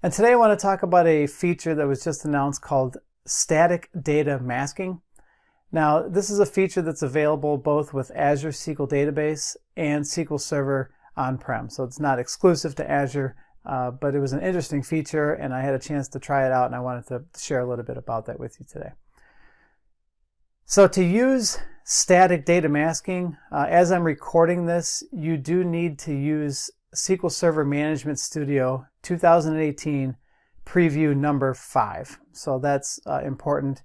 And today I want to talk about a feature that was just announced called static data masking. Now, this is a feature that's available both with Azure SQL Database and SQL Server on-prem. So it's not exclusive to Azure, but it was an interesting feature and I had a chance to try it out and I wanted to share a little bit about that with you today. So to use static data masking, as I'm recording this, you do need to use SQL Server Management Studio 2018 preview number 5. So that's important.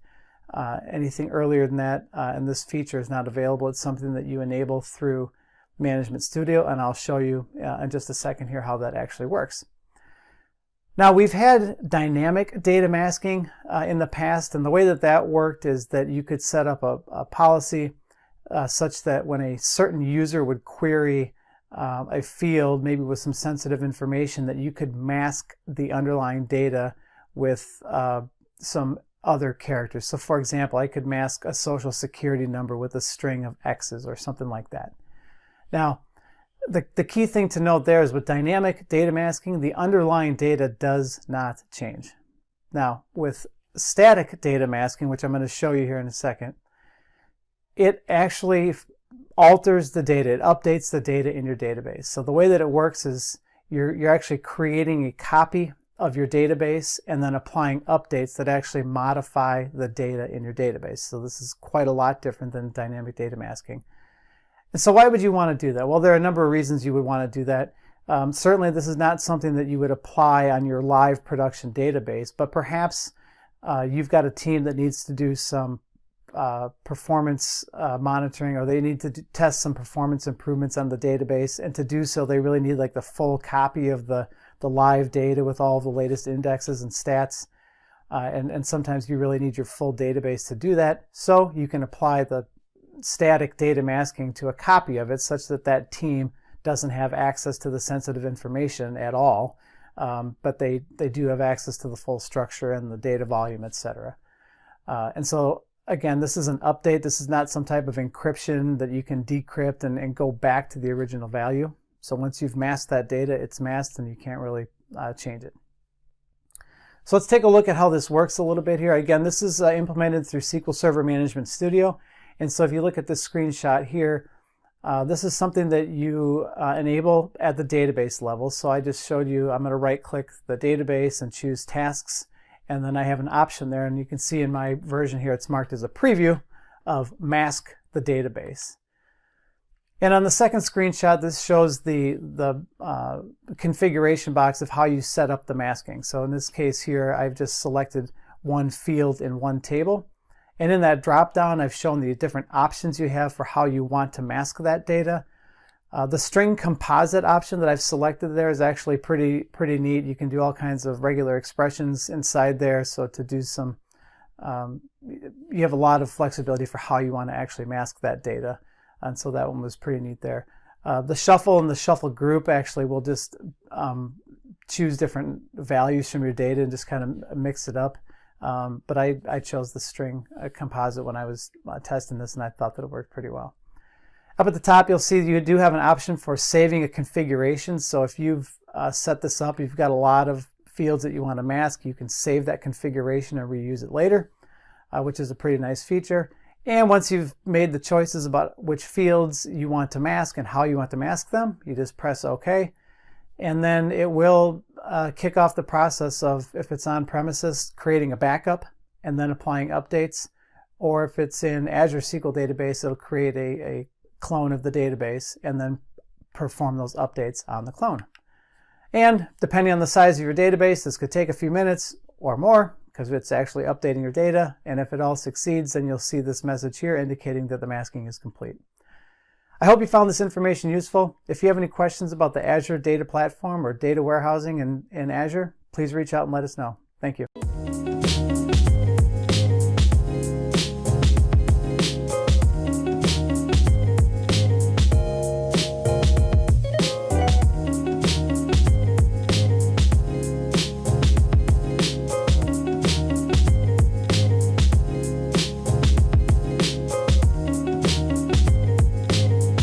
Anything earlier than that, and this feature is not available. It's something that you enable through Management Studio, and I'll show you in just a second here how that actually works. Now, we've had dynamic data masking in the past, and the way that that worked is that you could set up a policy such that when a certain user would query a field, maybe with some sensitive information, that you could mask the underlying data with some other characters. So for example, I could mask a social security number with a string of X's or something like that. Now, the key thing to note there is with dynamic data masking, the underlying data does not change. Now, with static data masking, which I'm going to show you here in a second, it actually alters the data. It updates the data in your database. So the way that it works is you're actually creating a copy of your database and then applying updates that actually modify the data in your database. So this is quite a lot different than dynamic data masking. And so why would you want to do that? Well, there are a number of reasons you would want to do that. Certainly this is not something that you would apply on your live production database, but perhaps you've got a team that needs to do some performance monitoring, or they need to test some performance improvements on the database, and to do so they really need like the full copy of the live data with all the latest indexes and stats, and sometimes you really need your full database to do that. So you can apply the static data masking to a copy of it such that that team doesn't have access to the sensitive information at all, but they do have access to the full structure and the data volume, etc. And so again, this is an update. This is not some type of encryption that you can decrypt and go back to the original value. So once you've masked that data, it's masked and you can't really change it. So let's take a look at how this works a little bit here. Again, this is implemented through SQL Server Management Studio. And so if you look at this screenshot here, this is something that you enable at the database level. So I just showed you, I'm going to right-click the database and choose Tasks. And then I have an option there, and you can see in my version here, it's marked as a preview of Mask the Database. And on the second screenshot, this shows the configuration box of how you set up the masking. So in this case here, I've just selected one field in one table. And in that drop-down, I've shown the different options you have for how you want to mask that data. The string composite option that I've selected there is actually pretty neat. You can do all kinds of regular expressions inside there. So to do some, you have a lot of flexibility for how you want to actually mask that data. And so that one was pretty neat there. The shuffle and the shuffle group actually will just choose different values from your data and just kind of mix it up. But I chose the string composite when I was testing this, and I thought that it worked pretty well. Up at the top, you'll see you do have an option for saving a configuration. So if you've set this up, you've got a lot of fields that you want to mask, you can save that configuration and reuse it later, which is a pretty nice feature. And once you've made the choices about which fields you want to mask and how you want to mask them, you just press OK. And then it will kick off the process of, if it's on premises, creating a backup and then applying updates. Or if it's in Azure SQL Database, it'll create a clone of the database and then perform those updates on the clone. And depending on the size of your database, this could take a few minutes or more because it's actually updating your data. And if it all succeeds, then you'll see this message here indicating that the masking is complete. I hope you found this information useful. If you have any questions about the Azure Data Platform or data warehousing in Azure, please reach out and let us know. Thank you.